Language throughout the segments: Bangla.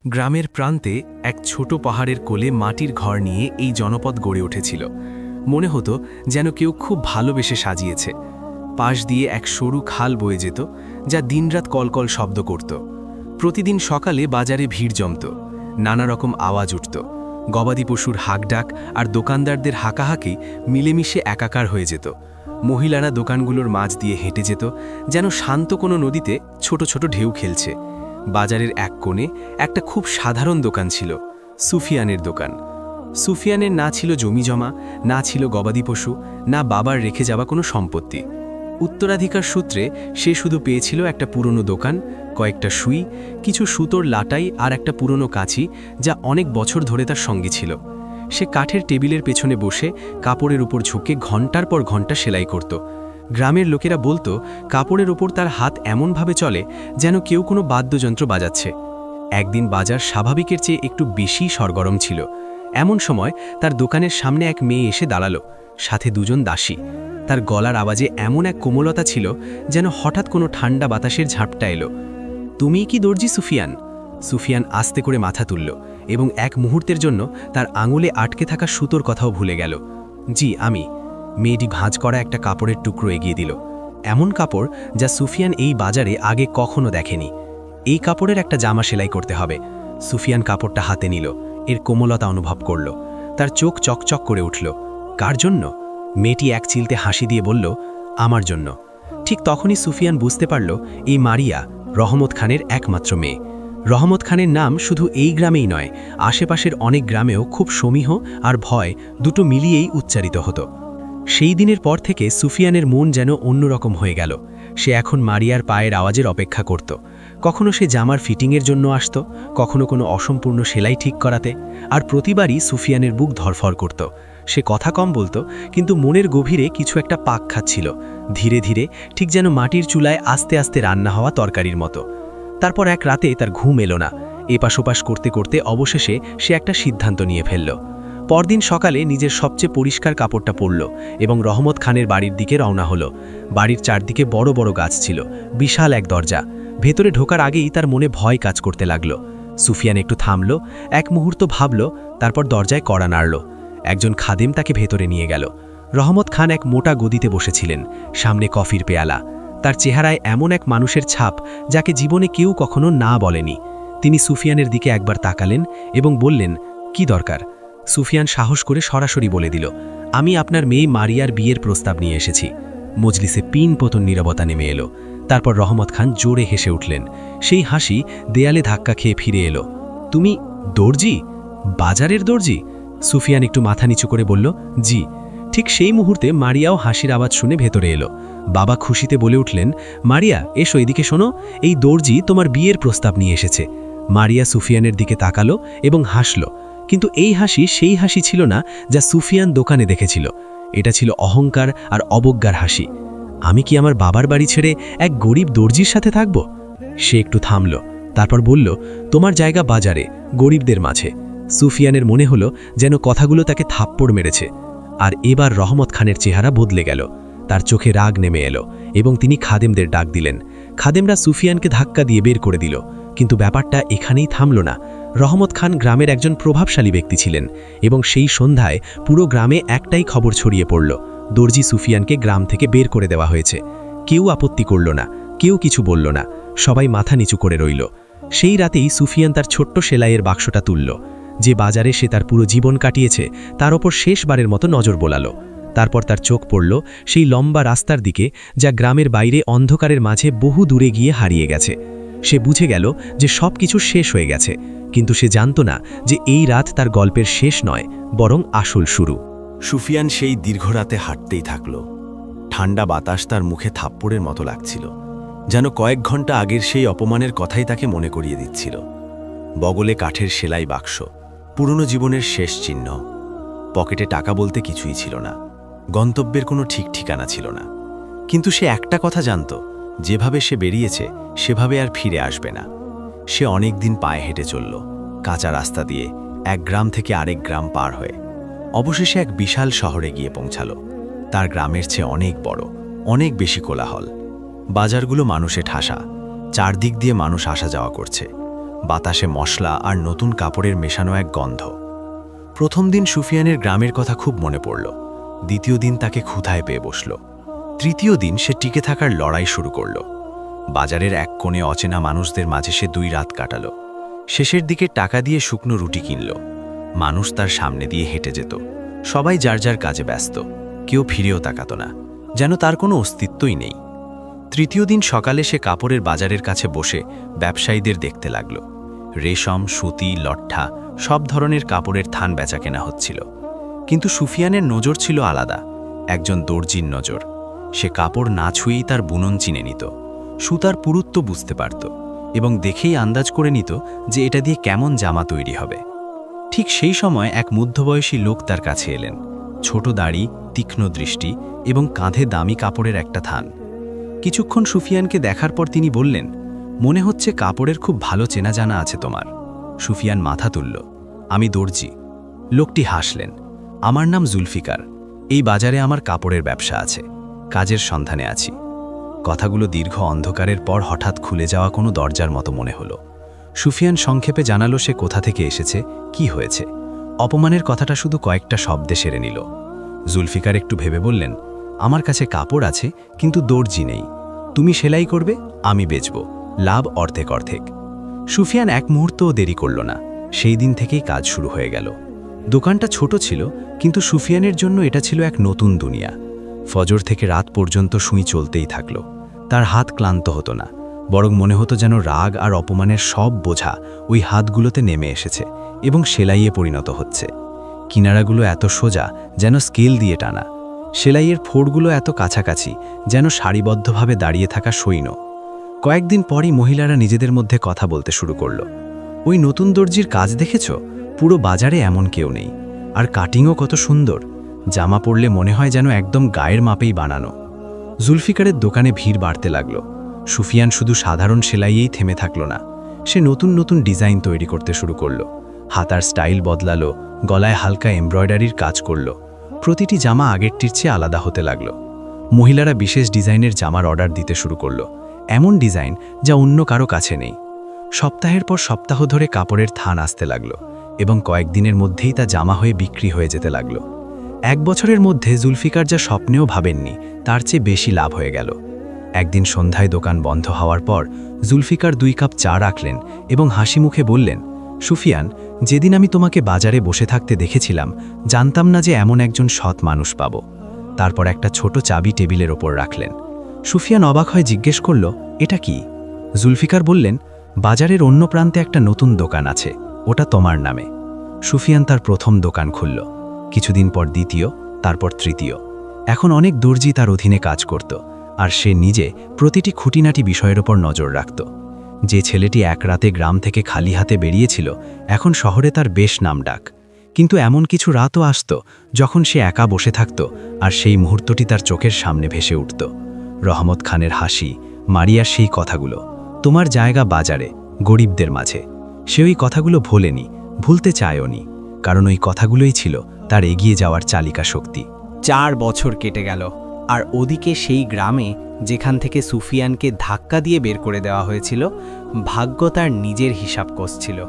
গ্রামের প্রান্তে এক ছোট পাহাড়ের কোলে মাটির ঘর নিয়ে এই জনপদ গড়ে উঠেছিল। মনে হতো যেন কেউ খুব ভালোবেসে সাজিয়েছে। পাশ দিয়ে এক সরু খাল বয়ে যেত, যা দিনরাত কলকল শব্দ করত। প্রতিদিন সকালে বাজারে ভিড় জমত, নানা রকম আওয়াজ উঠত। গবাদি পশুর হাঁকডাক আর দোকানদারদের হাঁকাহাঁকি মিলেমিশে একাকার হয়ে যেত। মহিলারা দোকানগুলোর মাঝ দিয়ে হেঁটে যেত, যেন শান্ত কোনো নদীতে ছোট ছোট ঢেউ খেলছে। বাজারের এক কোণে একটা খুব সাধারণ দোকান ছিল, সুফিয়ানের দোকান। সুফিয়ানের না ছিল জমিজমা, না ছিল গবাদি পশু, না বাবার রেখে যাওয়া কোনো সম্পত্তি। উত্তরাধিকার সূত্রে সে শুধু পেয়েছিল একটা পুরনো দোকান, কয়েকটা সুই, কিছু সুতোর লাটাই আর একটা পুরনো কাঁচি, যা অনেক বছর ধরে তার সঙ্গী ছিল। সে কাঠের টেবিলের পেছনে বসে কাপড়ের উপর ঝুঁকে ঘন্টার পর ঘন্টা সেলাই করত। গ্রামের লোকেরা বলতো কাপড়ের ওপর তার হাত এমনভাবে চলে যেন কেউ কোনো বাদ্যযন্ত্র বাজাচ্ছে। একদিন বাজার স্বাভাবিকের চেয়ে একটু বেশি সরগরম ছিল। এমন সময় তার দোকানের সামনে এক মেয়ে এসে দাঁড়ালো, সাথে দুজন দাসী। তার গলার আওয়াজে এমন এক কোমলতা ছিল যেন হঠাৎ কোনো ঠান্ডা বাতাসের ঝাপটা এলো। তুমি কি দর্জি সুফিয়ান? সুফিয়ান আস্তে করে মাথা তুলল এবং এক মুহূর্তের জন্য তার আঙুলে আটকে থাকা সুতোর কথাও ভুলে গেল। জি, আমি। মেয়েটি ভাঁজ করা একটা কাপড়ের টুকরো এগিয়ে দিল, এমন কাপড় যা সুফিয়ান এই বাজারে আগে কখনো দেখেনি। এই কাপড়ের একটা জামা সেলাই করতে হবে। সুফিয়ান কাপড়টা হাতে নিল, এর কোমলতা অনুভব করল। তার চোখ চকচক করে উঠল। কার জন্য? মেয়েটি এক চিলতে হাসি দিয়ে বলল, আমার জন্য। ঠিক তখনই সুফিয়ান বুঝতে পারল এই মারিয়া রহমত খানের একমাত্র মেয়ে। রহমত খানের নাম শুধু এই গ্রামেই নয়, আশেপাশের অনেক গ্রামেও খুব সমীহ আর ভয় দুটো মিলিয়েই উচ্চারিত হতো। সেই দিনের পর থেকে সুফিয়ানের মন যেন অন্যরকম হয়ে গেল। সে এখন মারিয়ার পায়ের আওয়াজের অপেক্ষা করত। কখনো সে জামার ফিটিংয়ের জন্য আসত, কখনো কোনো অসম্পূর্ণ সেলাই ঠিক করাতে, আর প্রতিবারই সুফিয়ানের বুক ধরফর করত। সে কথা কম বলতো, কিন্তু মনের গভীরে কিছু একটা পাক খাচ্ছিল, ধীরে ধীরে, ঠিক যেন মাটির চুলায় আস্তে আস্তে রান্না হওয়া তরকারির মতো। তারপর এক রাতে তার ঘুম এলো না। এপাশ ওপাশ করতে করতে অবশেষে সে একটা সিদ্ধান্ত নিয়ে ফেলল। পরদিন সকালে নিজের সবচেয়ে পরিষ্কার কাপড়টা পরল এবং রহমত খানের বাড়ির দিকে রওনা হলো। বাড়ির চারদিকে বড় বড় গাছ ছিল, বিশাল এক দরজা। ভেতরে ঢোকার আগেই তার মনে ভয় কাজ করতে লাগলো। সুফিয়ান একটু থামল, এক মুহূর্ত ভাবল, তারপর দরজায় কড়া নাড়ল। একজন খাদেম তাকে ভেতরে নিয়ে গেল। রহমত খান এক মোটা গদিতে বসেছিলেন, সামনে কফির পেয়ালা। তার চেহারায় এমন এক মানুষের ছাপ যাকে জীবনে কেউ কখনো না বলেনি। তিনি সুফিয়ানের দিকে একবার তাকালেন এবং বললেন, কি দরকার? সুফিয়ান সাহস করে সরাসরি বলে দিল, আমি আপনার মেয়ে মারিয়ার বিয়ের প্রস্তাব নিয়ে এসেছি। মজলিসে পিন পতন নীরবতা নেমে এলো। তারপর রহমত খান জোরে হেসে উঠলেন। সেই হাসি দেয়ালে ধাক্কা খেয়ে ফিরে এলো। তুমি দর্জি? বাজারের দর্জি? সুফিয়ান একটু মাথা নিচু করে বলল, জি। ঠিক সেই মুহূর্তে মারিয়াও হাসির আওয়াজ শুনে ভেতরে এলো। বাবা খুশিতে বলে উঠলেন, মারিয়া এসো, এদিকে শোনো, এই দর্জি তোমার বিয়ের প্রস্তাব নিয়ে এসেছে। মারিয়া সুফিয়ানের দিকে তাকালো এবং হাসল, কিন্তু এই হাসি সেই হাসি ছিল না যা সুফিয়ান দোকানে দেখেছিল। এটা ছিল অহংকার আর অবজ্ঞার হাসি। আমি কি আমার বাবার বাড়ি ছেড়ে এক গরিব দর্জির সাথে থাকব? সে একটু থামল, তারপর বলল, তোমার জায়গা বাজারে, গরিবদের মাঝে। সুফিয়ানের মনে হলো যেন কথাগুলো তাকে থাপ্পড় মেরেছে। আর এবার রহমত খানের চেহারা বদলে গেল। তার চোখে রাগ নেমে এলো এবং তিনি খাদেমদের ডাক দিলেন। খাদেমরা সুফিয়ানকে ধাক্কা দিয়ে বের করে দিল। কিন্তু ব্যাপারটা এখানেই থামল না। রহমত খান গ্রামের একজন প্রভাবশালী ব্যক্তি ছিলেন এবং সেই সন্ধ্যায় পুরো গ্রামে একটাই খবর ছড়িয়ে পড়ল, দর্জি সুফিয়ানকে গ্রাম থেকে বের করে দেওয়া হয়েছে। কেউ আপত্তি করল না, কেউ কিছু বলল না, সবাই মাথা নিচু করে রইল। সেই রাতেই সুফিয়ান তার ছোট্ট সেলাইয়ের বাক্সটা তুলল। যে বাজারে সে তার পুরো জীবন কাটিয়েছে তার ওপর শেষবারের মতো নজর বোলালো। তারপর তার চোখ পড়ল সেই লম্বা রাস্তার দিকে, যা গ্রামের বাইরে অন্ধকারের মাঝে বহু দূরে গিয়ে হারিয়ে গেছে। সে বুঝে গেল যে সব কিছু শেষ হয়ে গেছে, কিন্তু সে জানত না যে এই রাত তার গল্পের শেষ নয়, বরং আসল শুরু। সুফিয়ান সেই দীর্ঘ রাতে হাঁটতেই থাকল। ঠান্ডা বাতাস তার মুখে থাপ্পড়ের মতো লাগছিল, যেন কয়েক ঘন্টা আগের সেই অপমানের কথাই তাকে মনে করিয়ে দিচ্ছিল। বগলে কাঠের সেলাই বাক্স, পুরনো জীবনের শেষ চিহ্ন। পকেটে টাকা বলতে কিছুই ছিল না, গন্তব্যের কোনো ঠিক ঠিকানা ছিল না। কিন্তু সে একটা কথা জানত, যেভাবে সে বেরিয়েছে সেভাবে আর ফিরে আসবে না। সে অনেক দিন পায়ে হেঁটে চলল, কাঁচা রাস্তা দিয়ে, এক গ্রাম থেকে আরেক গ্রাম পার হয়ে। অবশেষে এক বিশাল শহরে গিয়ে পৌঁছালো। তার গ্রামের চেয়ে অনেক বড়, অনেক বেশি কোলাহল। বাজারগুলো মানুষে ঠাসা, চারদিক দিয়ে মানুষ আসা যাওয়া করছে। বাতাসে মশলা আর নতুন কাপড়ের মেশানো এক গন্ধ। প্রথম দিন সুফিয়ানের গ্রামের কথা খুব মনে পড়ল। দ্বিতীয় দিন তাকে ক্ষুধায় পেয়ে বসল। তৃতীয় দিন সে টিকে থাকার লড়াই শুরু করল। বাজারের এক কোণে অচেনা মানুষদের মাঝে সে 2 রাত কাটাল। শেষের দিকে টাকা দিয়ে শুকনো রুটি কিনল। মানুষ তার সামনে দিয়ে হেঁটে যেত। সবাই যার যার কাজে ব্যস্ত, কেউ ফিরেও তাকাত না, যেন তার কোনো অস্তিত্বই নেই। তৃতীয় দিন সকালে সে কাপড়ের বাজারের কাছে বসে ব্যবসায়ীদের দেখতে লাগল। রেশম, সুতি, লট্ঠা সব ধরনের কাপড়ের থান বেচাকেনা হচ্ছিল। কিন্তু সুফিয়ানের নজর ছিল আলাদা, একজন দর্জির নজর। সে কাপড় না ছুঁয়েই তার বুনন চিনে নিত, সুতার পুরুত্ব বুঝতে পারত এবং দেখেই আন্দাজ করে নিত যে এটা দিয়ে কেমন জামা তৈরি হবে। ঠিক সেই সময় এক মধ্যবয়সী লোক তার কাছে এলেন। ছোট দাড়ি, তীক্ষ্ণ দৃষ্টি এবং কাঁধে দামি কাপড়ের একটা থান। কিছুক্ষণ সুফিয়ানকে দেখার পর তিনি বললেন, মনে হচ্ছে কাপড়ের খুব ভালো চেনা জানা আছে তোমার। সুফিয়ান মাথা তুলল, আমি দর্জি। লোকটি হাসলেন, আমার নাম জুলফিকার। এই বাজারে আমার কাপড়ের ব্যবসা আছে, কাজের সন্ধানে আছি। কথাগুলো দীর্ঘ অন্ধকারের পর হঠাৎ খুলে যাওয়া কোনো দরজার মতো মনে হলো। সুফিয়ান সংক্ষেপে জানালো সে কোথা থেকে এসেছে, কি হয়েছে। অপমানের কথাটা শুধু কয়েকটা শব্দে সেরে নিল। জুলফিকার একটু ভেবে বললেন, আমার কাছে কাপড় আছে কিন্তু দর্জি নেই। তুমি সেলাই করবে, আমি বেচব, লাভ অর্ধেক অর্ধেক। সুফিয়ান এক মুহূর্তও দেরি করল না। সেই দিন থেকেই কাজ শুরু হয়ে গেল। দোকানটা ছোট ছিল, কিন্তু সুফিয়ানের জন্য এটা ছিল এক নতুন দুনিয়া। ফজর থেকে রাত পর্যন্ত সুই চলতেই থাকল। তার হাত ক্লান্ত হতো না, বরং মনে হতো যেন রাগ আর অপমানের সব বোঝা ওই হাতগুলোতে নেমে এসেছে এবং সেলাইয়ে পরিণত হচ্ছে। কিনারাগুলো এত সোজা যেন স্কেল দিয়ে টানা, সেলাইয়ের ফোড়গুলো এত কাছাকাছি যেন সারিবদ্ধভাবে দাঁড়িয়ে থাকা সৈন্য। কয়েকদিন পরই মহিলারা নিজেদের মধ্যে কথা বলতে শুরু করল, ওই নতুন দর্জির কাজ দেখেছ? পুরো বাজারে এমন কেউ নেই। আর কাটিংও কত সুন্দর, জামা পরলে মনে হয় যেন একদম গায়ের মাপেই বানানো। জুলফিকারের দোকানে ভিড় বাড়তে লাগল। সুফিয়ান শুধু সাধারণ সেলাইয়েই থেমে থাকল না, সে নতুন নতুন ডিজাইন তৈরি করতে শুরু করল। হাতার স্টাইল বদলালো, গলায় হালকা এমব্রয়ডারির কাজ করল। প্রতিটি জামা আগেরটির চেয়ে আলাদা হতে লাগল। মহিলারা বিশেষ ডিজাইনের জামার অর্ডার দিতে শুরু করল, এমন ডিজাইন যা অন্য কারো কাছে নেই। সপ্তাহের পর সপ্তাহ ধরে কাপড়ের থান আসতে লাগল এবং কয়েকদিনের মধ্যেই তা জামা হয়ে বিক্রি হয়ে যেতে লাগল। 1 বছরের মধ্যে জুলফিকার যা স্বপ্নেও ভাবেননি তার চেয়ে বেশি লাভ হয়ে গেল। একদিন সন্ধ্যায় দোকান বন্ধ হওয়ার পর জুলফিকার 2 কাপ চা রাখলেন এবং হাসি মুখে বললেন, সুফিয়ান, যেদিন আমি তোমাকে বাজারে বসে থাকতে দেখেছিলাম জানতাম না যে এমন একজন সৎ মানুষ পাব। তারপর একটা ছোট চাবি টেবিলের ওপর রাখলেন। সুফিয়ান অবাক হয়ে জিজ্ঞেস করল, এটা কি? জুলফিকার বললেন, বাজারের অন্য প্রান্তে একটা নতুন দোকান আছে, ওটা তোমার নামে। সুফিয়ান তার প্রথম দোকান খুলল, কিছুদিন পর দ্বিতীয়, তারপর তৃতীয়। এখন অনেক দর্জি তার অধীনে কাজ করত, আর সে নিজে প্রতিটি খুঁটিনাটি বিষয়ের ওপর নজর রাখত। যে ছেলেটি এক রাতে গ্রাম থেকে খালি হাতে বেরিয়েছিল এখন শহরে তার বেশ নাম ডাক। কিন্তু এমন কিছু রাতও আসত যখন সে একা বসে থাকত আর সেই মুহূর্তটি তার চোখের সামনে ভেসে উঠত। রহমত খানের হাসি, মারিয়ার সেই কথাগুলো, তোমার জায়গা বাজারে, গরিবদের মাঝে। সে ওই কথাগুলো ভোলেনি, ভুলতে চায়ওনি, কারণ ওই কথাগুলোই ছিল তার এগিয়ে যাওয়ার চালিকা শক্তি। 4 বছর কেটে গেল, আর ওদিকে সেই গ্রামে যেখান থেকে সুফিয়ানকে ধাক্কা দিয়ে বের করে দেওয়া হয়েছিল, ভাগ্য তার নিজের হিসাব কষছিল।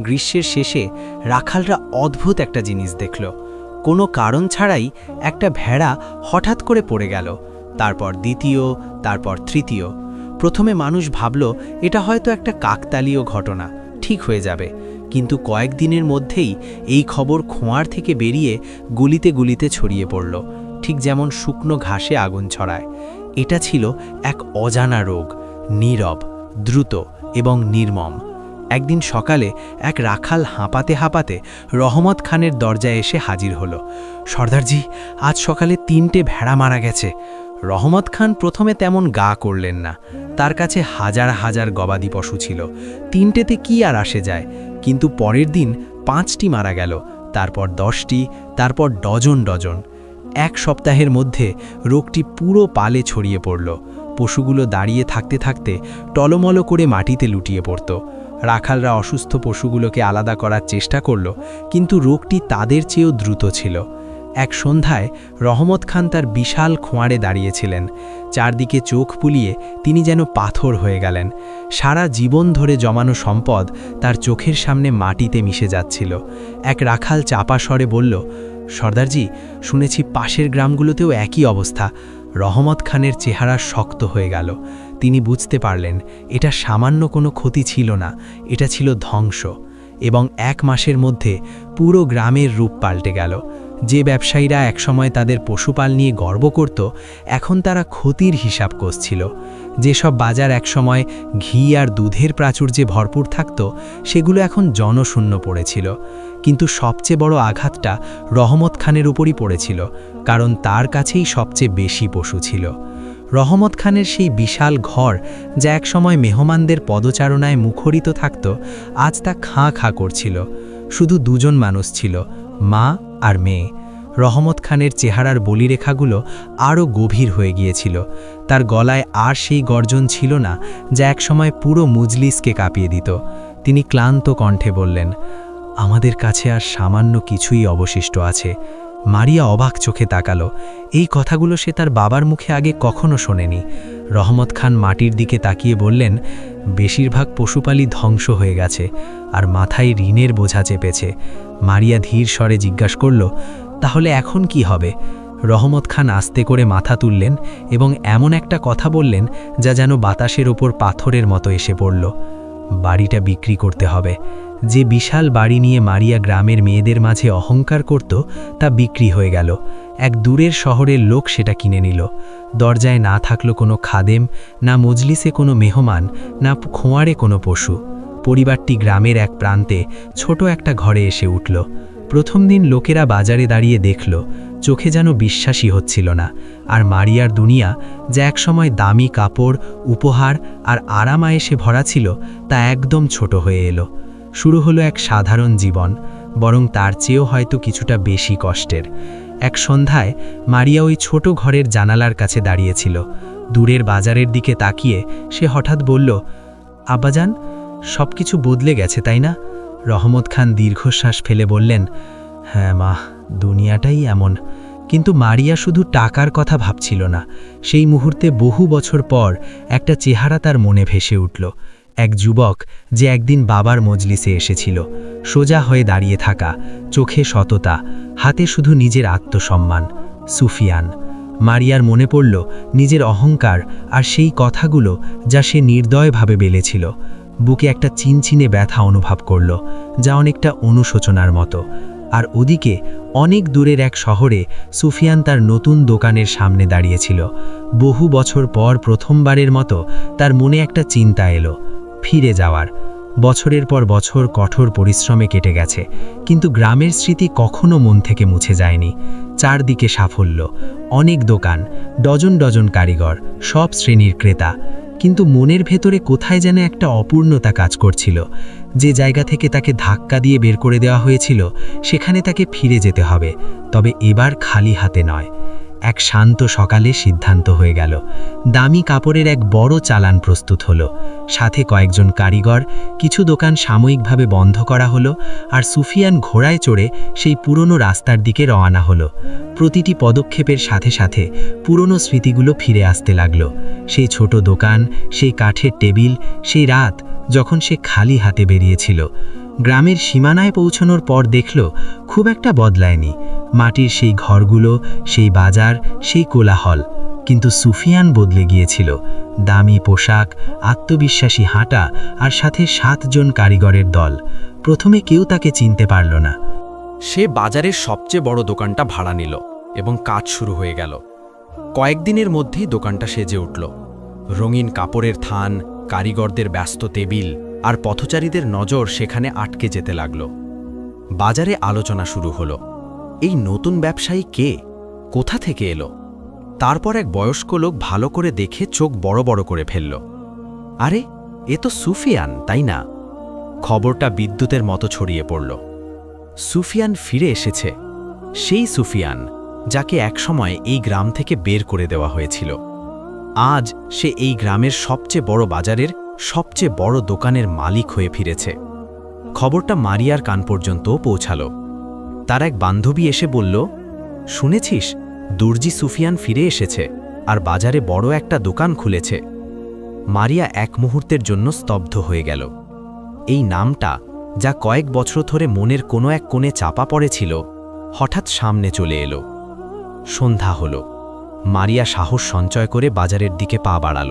গ্রীষ্মের শেষে রাখালরা অদ্ভুত একটা জিনিস দেখল। কোনো কারণ ছাড়াই একটা ভেড়া হঠাৎ করে পড়ে গেল, তারপর দ্বিতীয়, তারপর তৃতীয়। প্রথমে মানুষ ভাবল এটা হয়তো একটা কাকতালীয় ঘটনা, ঠিক হয়ে যাবে। কিন্তু কয়েকদিনের মধ্যেই এই খবর খোঁয়ার থেকে বেরিয়ে গুলিতে গুলিতে ছড়িয়ে পড়ল, ঠিক যেমন শুকনো ঘাসে আগুন ছড়ায়। এটা ছিল এক অজানা রোগ, নীরব, দ্রুত এবং নির্মম। একদিন সকালে এক রাখাল হাঁপাতে হাঁপাতে রহমত খানের দরজায় এসে হাজির হলো। সর্দারজি, আজ সকালে 3টে ভেড়া মারা গেছে। রহমত খান প্রথমে তেমন গা করলেন না, তার কাছে হাজার হাজার গবাদি পশু ছিল, 3টেতে কি আর আসে যায়। কিন্তু পরের দিন 5টি মারা গেল, তারপর 10টি, তারপর ডজন ডজন। 1 সপ্তাহের মধ্যে রোগটি পুরো পালে ছড়িয়ে পড়ল। পশুগুলো দাঁড়িয়ে থাকতে থাকতে টলমল করে মাটিতে লুটিয়ে পড়ত। রাখালরা অসুস্থ পশুগুলোকে আলাদা করার চেষ্টা করল, কিন্তু রোগটি তাদের চেয়েও দ্রুত ছিল। এক সন্ধ্যায় রহমত খান তার বিশাল খোঁয়াড়ে দাঁড়িয়েছিলেন। চারদিকে চোখ বুলিয়ে তিনি যেন পাথর হয়ে গেলেন। সারা জীবন ধরে জমানো সম্পদ তার চোখের সামনে মাটিতে মিশে যাচ্ছিল। এক রাখাল চাপা স্বরে বলল, সর্দারজি, শুনেছি পাশের গ্রামগুলোতেও একই অবস্থা। রহমত খানের চেহারা শক্ত হয়ে গেল। তিনি বুঝতে পারলেন এটা সামান্য কোনো ক্ষতি ছিল না, এটা ছিল ধ্বংস। এবং 1 মাসের মধ্যে পুরো গ্রামের রূপ পাল্টে গেল। যে ব্যবসায়ীরা একসময় তাদের পশুপাল নিয়ে গর্ব করত, এখন তারা ক্ষতির হিসাব কষছিল। যেসব বাজার একসময় ঘি আর দুধের প্রাচুর্যে ভরপুর থাকত, সেগুলো এখন জনশূন্য পড়েছিল। কিন্তু সবচেয়ে বড় আঘাতটা রহমত খানের উপরই পড়েছিল, কারণ তার কাছেই সবচেয়ে বেশি পশু ছিল। রহমত খানের সেই বিশাল ঘর, যা একসময় মেহমানদের পদচারণায় মুখরিত থাকত, আজ তা খাঁ খাঁ করছিল। শুধু 2 জন মানুষ ছিল, মা আর মেয়ে। রহমত খানের চেহারার বলিরেখাগুলো আরও গভীর হয়ে গিয়েছিল। তার গলায় আর সেই গর্জন ছিল না যা একসময় পুরো মজলিসকে কাঁপিয়ে দিত। তিনি ক্লান্ত কণ্ঠে বললেন, আমাদের কাছে আর সামান্য কিছুই অবশিষ্ট আছে। মারিয়া অবাক চোখে তাকালো। এই কথাগুলো সে তার বাবার মুখে আগে কখনো শোনেনি। রহমত খান মাটির দিকে তাকিয়ে বললেন, বেশিরভাগ পশুপালই ধ্বংস হয়ে গেছে, আর মাথায় ঋণের বোঝা চেপেছে। মারিয়া ধীর স্বরে জিজ্ঞাসা করল, তাহলে এখন কি হবে? রহমত খান আস্তে করে মাথা তুললেন এবং এমন একটা কথা বললেন যা যেন বাতাসের ওপর পাথরের মতো এসে পড়ল। বাড়িটা বিক্রি করতে হবে। যে বিশাল বাড়ি নিয়ে মারিয়া গ্রামের মেয়েদের মাঝে অহংকার করত, তা বিক্রি হয়ে গেল। এক দূরের শহরের লোক সেটা কিনে নিল। দরজায় না থাকলো কোনো খাদেম, না মজলিসে কোনো মেহমান, না খোঁয়াড়ে কোনো পশু। পরিবারটি গ্রামের এক প্রান্তে ছোট একটা ঘরে এসে উঠল। প্রথম দিন লোকেরা বাজারে দাঁড়িয়ে দেখল, চোখে যেন বিশ্বাসই হচ্ছিল না। আর মারিয়ার দুনিয়া, যা একসময় দামি কাপড়, উপহার আর আরামায়েশে ভরা ছিল, তা একদম ছোট হয়ে এলো। শুরু হলো এক সাধারণ জীবন, বরং তার চেয়েও হয়তো কিছুটা বেশি কষ্টের। এক সন্ধ্যায় মারিয়া ওই ছোট ঘরের জানালার কাছে দাঁড়িয়েছিল। দূরের বাজারের দিকে তাকিয়ে সে হঠাৎ বলল, আব্বাজান, সব কিছু বদলে গেছে, তাই না? রহমত খান দীর্ঘশ্বাস ফেলে বললেন, হ্যাঁ মা, দুনিয়াটাই এমন। কিন্তু মারিয়া শুধু টাকার কথা ভাবছিল না। সেই মুহূর্তে বহু বছর পর একটা চেহারা তার মনে ভেসে উঠল। এক যুবক যে একদিন বাবার মজলিসে এসেছিল, সোজা হয়ে দাঁড়িয়ে থাকা, চোখে সততা, হাতে শুধু নিজের আত্মসম্মান। সুফিয়ান। মারিয়ার মনে পড়ল নিজের অহংকার আর সেই কথাগুলো যা সে নির্দয়ভাবে বেলেছিল। বুকে একটা চিনচিনে ব্যথা অনুভব করল, যা অনেকটা অনুশোচনার মতো। আর ওদিকে অনেক দূরের এক শহরে সুফিয়ান তার নতুন দোকানের সামনে দাঁড়িয়েছিল। বহু বছর পর প্রথমবারের মতো তার মনে একটা চিন্তা এলো, ফিরে যাওয়ার। বছরের পর বছর কঠোর পরিশ্রমে কেটে গেছে, কিন্তু গ্রামের স্মৃতি কখনো মন থেকে মুছে যায়নি। চারদিকে সাফল্য, অনেক দোকান, ডজন ডজন কারিগর, সব শ্রেণীর ক্রেতা। কিন্তু মনের ভেতরে কোথায় যেন একটা অপূর্ণতা কাজ করছিল। যে জায়গা থেকে তাকে ধাক্কা দিয়ে বের করে দেওয়া হয়েছিল, সেখানে তাকে ফিরে যেতে হবে, তবে এবার খালি হাতে নয়। এক শান্ত সকালে সিদ্ধান্ত হয়ে গেল। দামি কাপড়ের এক বড় চালান প্রস্তুত হলো, সাথে কয়েকজন কারিগর। কিছু দোকান সাময়িকভাবে বন্ধ করা হলো, আর সুফিয়ান ঘোড়ায় চড়ে সেই পুরনো রাস্তার দিকে রওনা হলো। প্রতিটি পদক্ষেপের সাথে সাথে পুরনো স্মৃতিগুলো ফিরে আসতে লাগলো। সেই ছোট দোকান, সেই কাঠের টেবিল, সেই রাত যখন সে খালি হাতে বেরিয়েছিল। গ্রামের সীমানায় পৌঁছানোর পর দেখল খুব একটা বদলায়নি। মাটির সেই ঘরগুলো, সেই বাজার, সেই কোলাহল। কিন্তু সুফিয়ান বদলে গিয়েছিল। দামি পোশাক, আত্মবিশ্বাসী হাঁটা, আর সাথে 7 জন কারিগরের দল। প্রথমে কেউ তাকে চিনতে পারল না। সে বাজারের সবচেয়ে বড় দোকানটা ভাড়া নিল এবং কাজ শুরু হয়ে গেল। কয়েকদিনের মধ্যেই দোকানটা সেজে উঠল। রঙিন কাপড়ের থান, কারিগরদের ব্যস্ত টেবিল, আর পথচারীদের নজর সেখানে আটকে যেতে লাগল। বাজারে আলোচনা শুরু হলো, এই নতুন ব্যবসায়ী কে, কোথা থেকে এলো? তারপর এক বয়স্ক লোক ভালো করে দেখে চোখ বড় বড় করে ফেলল। আরে, এ তো সুফিয়ান, তাই না? খবরটা বিদ্যুতের মতো ছড়িয়ে পড়ল। সুফিয়ান ফিরে এসেছে, সেই সুফিয়ান যাকে একসময় এই গ্রাম থেকে বের করে দেওয়া হয়েছিল। আজ সে এই গ্রামের সবচেয়ে বড় বাজারের সবচেয়ে বড় দোকানের মালিক হয়ে ফিরেছে। খবরটা মারিয়ার কান পর্যন্তও পৌঁছালো। তার এক বান্ধবী এসে বলল, শুনেছিস, দর্জি সুফিয়ান ফিরে এসেছে আর বাজারে বড় একটা দোকান খুলেছে। মারিয়া এক মুহূর্তের জন্য স্তব্ধ হয়ে গেল। এই নামটা, যা কয়েক বছর ধরে মনের কোনো এক কোণে চাপা পড়েছিল, হঠাৎ সামনে চলে এলো। সন্ধ্যা হল। মারিয়া সাহস সঞ্চয় করে বাজারের দিকে পা বাড়াল।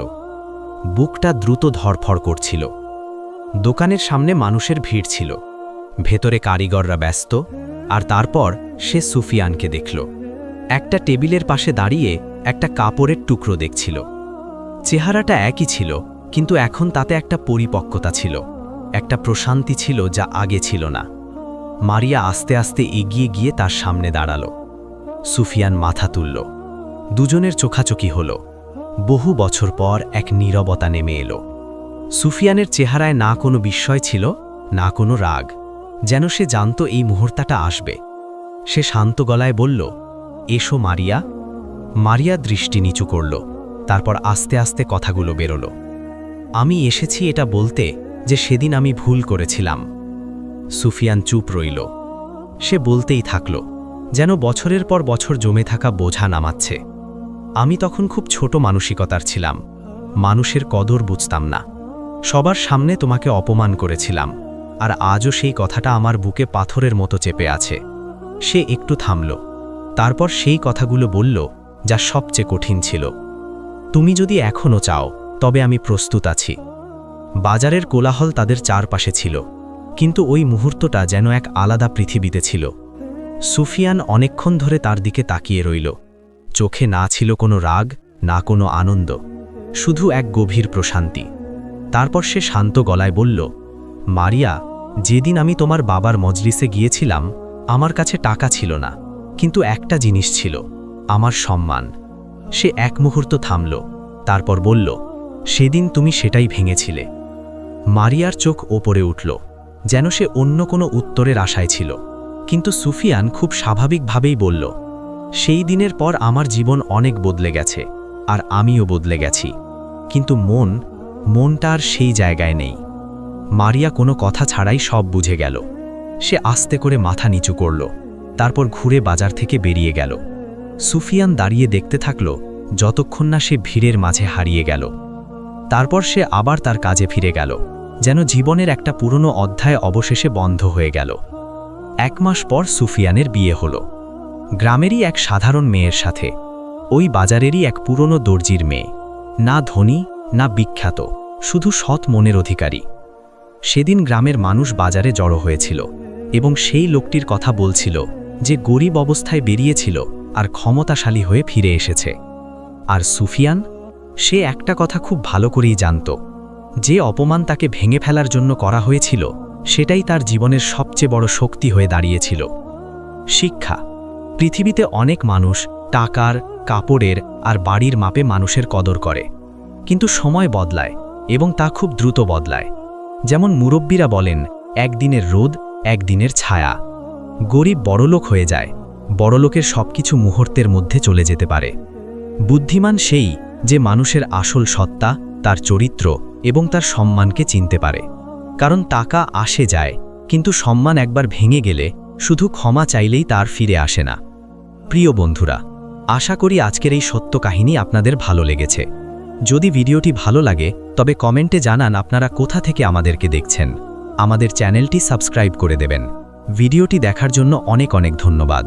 বুকটা দ্রুত ধড়ফড় করছিল। দোকানের সামনে মানুষের ভিড় ছিল, ভেতরে কারিগররা ব্যস্ত। আর তারপর সে সুফিয়ানকে দেখল। একটা টেবিলের পাশে দাঁড়িয়ে একটা কাপড়ের টুকরো দেখছিল। চেহারাটা একই ছিল, কিন্তু এখন তাতে একটা পরিপক্কতা ছিল, একটা প্রশান্তি ছিল যা আগে ছিল না। মারিয়া আস্তে আস্তে এগিয়ে গিয়ে তার সামনে দাঁড়াল। সুফিয়ান মাথা তুলল। দুজনের চোখাচোখি হল। বহু বছর পর এক নীরবতা নেমে এলো। সুফিয়ানের চেহারায় না কোনো বিস্ময় ছিল, না কোনো রাগ, যেন সে জানত এই মুহূর্তটা আসবে। সে শান্ত গলায় বলল, এসো মারিয়া। মারিয়া দৃষ্টি নিচু করল, তারপর আস্তে আস্তে কথাগুলো বেরোল। আমি এসেছি এটা বলতে যে সেদিন আমি ভুল করেছিলাম। সুফিয়ান চুপ রইল। সে বলতেই থাকল, যেন বছরের পর বছর জমে থাকা বোঝা নামাচ্ছে। আমি তখন খুব ছোট মানসিকতার ছিলাম, মানুষের কদর বুঝতাম না। সবার সামনে তোমাকে অপমান করেছিলাম, আর আজও সেই কথাটা আমার বুকে পাথরের মতো চেপে আছে। সে একটু থামল, তারপর সেই কথাগুলো বলল যা সবচেয়ে কঠিন ছিল। তুমি যদি এখনও চাও, তবে আমি প্রস্তুত আছি। বাজারের কোলাহল তাদের চারপাশে ছিল, কিন্তু ওই মুহূর্তটা যেন এক আলাদা পৃথিবীতে ছিল। সুফিয়ান অনেকক্ষণ ধরে তার দিকে তাকিয়ে রইল। চোখে না ছিল কোনো রাগ, না কোনো আনন্দ, শুধু এক গভীর প্রশান্তি। তারপর সে শান্ত গলায় বলল, মারিয়া, যেদিন আমি তোমার বাবার মজলিসে গিয়েছিলাম, আমার কাছে টাকা ছিল না, কিন্তু একটা জিনিস ছিল, আমার সম্মান। সে এক মুহূর্ত থামল, তারপর বলল, সেদিন তুমি সেটাই ভেঙেছিলে। মারিয়ার চোখ ওপরে উঠল, যেন সে অন্য কোনো উত্তরের আশায় ছিল। কিন্তু সুফিয়ান খুব স্বাভাবিকভাবেই বলল, সেই দিনের পর আমার জীবন অনেক বদলে গেছে, আর আমিও বদলে গেছি, কিন্তু মনটা আর সেই জায়গায় নেই। মারিয়া কোনো কথা ছাড়াই সব বুঝে গেল। সে আস্তে করে মাথা নিচু করল, তারপর ঘুরে বাজার থেকে বেরিয়ে গেল। সুফিয়ান দাঁড়িয়ে দেখতে থাকল যতক্ষণ না সে ভিড়ের মাঝে হারিয়ে গেল। তারপর সে আবার তার কাজে ফিরে গেল, যেন জীবনের একটা পুরনো অধ্যায় অবশেষে বন্ধ হয়ে গেল। 1 মাস পর সুফিয়ানের বিয়ে হল, গ্রামেরই এক সাধারণ মেয়ের সাথে, ওই বাজারেরই এক পুরনো দর্জির মেয়ে, না ধনী না বিখ্যাত, শুধু সৎ মনের অধিকারী। সেদিন গ্রামের মানুষ বাজারে জড়ো হয়েছিল, এবং সেই লোকটির কথা বলছিল যে গরিব অবস্থায় বেরিয়েছিল আর ক্ষমতাশালী হয়ে ফিরে এসেছে। আর সুফিয়ান, সে একটা কথা খুব ভালো করেই জানত, যে অপমান তাকে ভেঙে ফেলার জন্য করা হয়েছিল, সেটাই তার জীবনের সবচেয়ে বড় শক্তি হয়ে দাঁড়িয়েছিল। শিক্ষা। পৃথিবীতে অনেক মানুষ টাকার, কাপড়ের আর বাড়ির মাপে মানুষের কদর করে, কিন্তু সময় বদলায়, এবং তা খুব দ্রুত বদলায়। যেমন মুরব্বীরা বলেন, একদিনের রোদ, একদিনের ছায়া। গরিব বড়লোক হয়ে যায়, বড়লোকের সবকিছু মুহূর্তের মধ্যে চলে যেতে পারে। বুদ্ধিমান সেই যে মানুষের আসল সত্তা, তার চরিত্র এবং তার সম্মানকে চিনতে পারে। কারণ টাকা আসে যায়, কিন্তু সম্মান একবার ভেঙে গেলে শুধু ক্ষমা চাইলেই তার ফিরে আসে না। প্রিয় বন্ধুরা, আশা করি আজকের এই সত্য কাহিনী আপনাদের ভালো লেগেছে। যদি ভিডিওটি ভালো লাগে, তবে কমেন্টে জানান আপনারা কোথা থেকে আমাদেরকে দেখছেন। আমাদের চ্যানেলটি সাবস্ক্রাইব করে দেবেন। ভিডিওটি দেখার জন্য অনেক অনেক ধন্যবাদ।